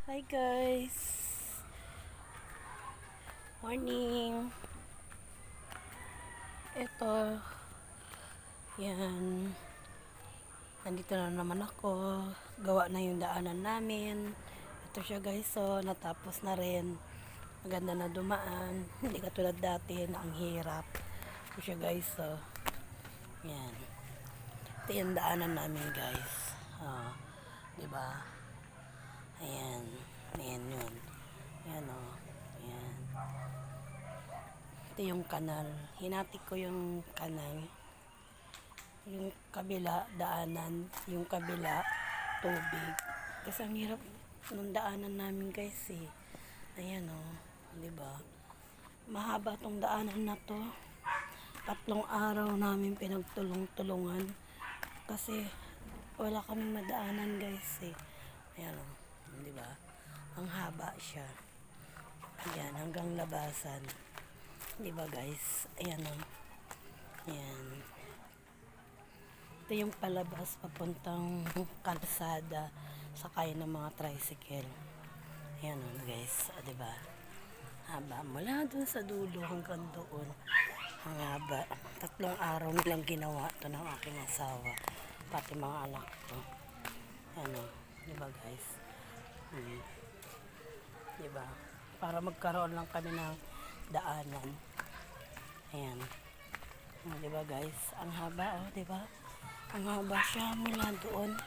Hi guys! Morning! Ito, yan. Nandito na naman ako. Gawa na yung daanan namin. Ito siya guys, so natapos na rin. Maganda na dumaan. Hindi katulad dati na ang hirap. Ito siya guys, so yan. Ito yung daanan namin guys. Diba? Ayan. Ayan yun. Ayan o. Ayan. Ito yung kanal. Hinati ko yung kanal. Yung kabila, daanan. Yung kabila, tubig. Kasi ang hirap ng daanan namin guys eh. Ayan o. Diba? Mahaba tong daanan na to. 3 araw namin pinagtulong-tulungan. Kasi wala kaming madaanan guys eh. Ayan o. Diba? Ang haba siya. Ayan, hanggang labasan. Diba guys? Ayan o. Ayan. Ito yung palabas papuntang kalsada sakay ng mga tricycle. Ayan o guys. Diba? Haba. Mula dun sa dulo hanggang doon. Ang haba. 3 araw nilang ginawa ito ng aking asawa. Pati mga anak ko. Ayan o. Diba guys? Diba? Para magkaroon lang kami ng daanan. Ayan. Diba guys? Ang haba oh, diba? Ang haba siya mula doon.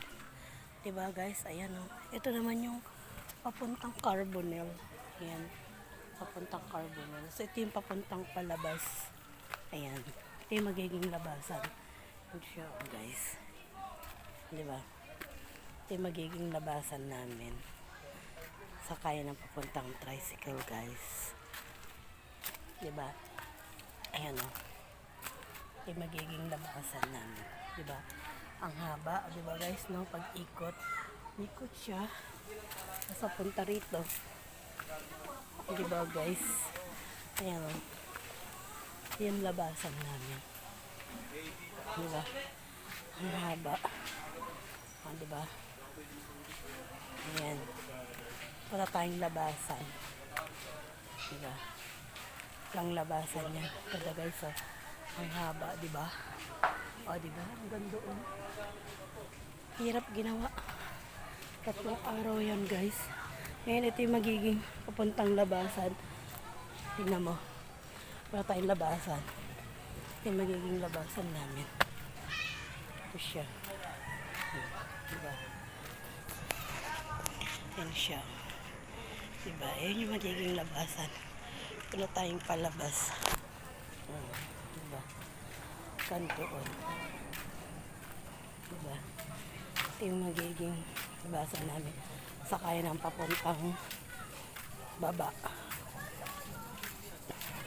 Diba guys? Ayan oh. Ito naman yung papuntang Carbonell. Ayan. Papuntang Carbonell. So ito yung papuntang palabas. Ayan. Ito yung magiging labasan. Ito siya oh, guys. Diba? Ito yung magiging labasan namin. Sakay ng papuntang tricycle guys. Diba? Ayan o. Ito yung magiging labasan namin. Diba? Ang haba. Diba guys no? Pag ikot. Ikot siya. Nasa punta rito. Diba guys? Ayan o. Ito yung labasan namin. Diba? Ang haba. Diba? Ayan. Wala tayong labasan. Diba? Lang labasan niya. Kada guys, oh. Ang haba, diba? O, diba? Hanggang doon. Hirap ginawa. 3 araw yan, guys. Ngayon, ito yung magiging papuntang labasan. Tingnan mo. Wala tayong labasan. Ito yung magiging labasan namin. Ito siya. Diba? Yan siya. Diba? Yan yung magiging labasan. Wala tayong palabas. Diba? Kantoon. Diba? Ito yung magiging labasan namin. Sakay ng papuntang baba.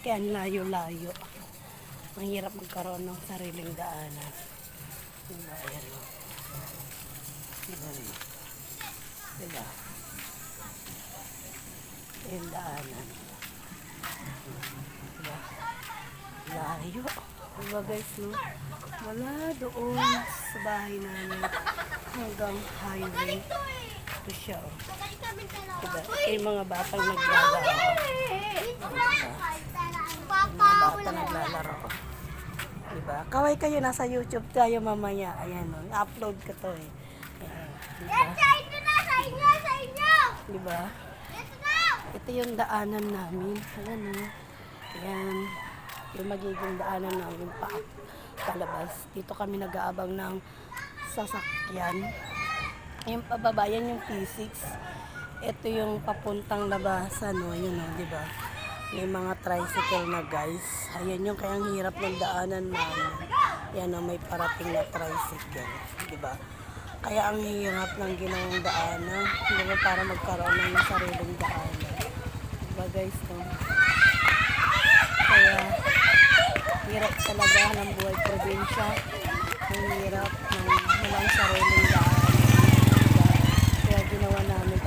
Kaya layo-layo. Ang hirap magkaroon ng sariling daanan. Diba? Ayan o. Diba? Diba? Yung daanan. Diba? Layo. Diba guys, no? Wala doon sa bahay namin hanggang highway. Ito siya, oh. Diba? Yung mga batang naglalaro. Mga batang naglalaro. Diba? Kaway kayo, nasa YouTube tayo mamaya. Ayan, oh. I-upload ko to, eh. Ayan. Diba? Diba? Ito yung daanan namin. Ayan o. Ayan. Yung magiging daanan namin palabas. Dito kami nag-aabang ng sasakyan. Yung pababa, yan yung P6. Ito yung papuntang labasan o. Yun o, diba? May mga tricycle na guys. Ayan yung kayang hirap ng daanan namin. Yan o, may parating na tricycle. Diba? Kaya ang hirap ng ginawang daanan. Diba? Para magkaroon ng sariling daanan. Diba guys, no? Kaya hirap talaga ng buhay probinsya. Ang hirap ng walang sariling daan. Diba? Kaya ginawa namin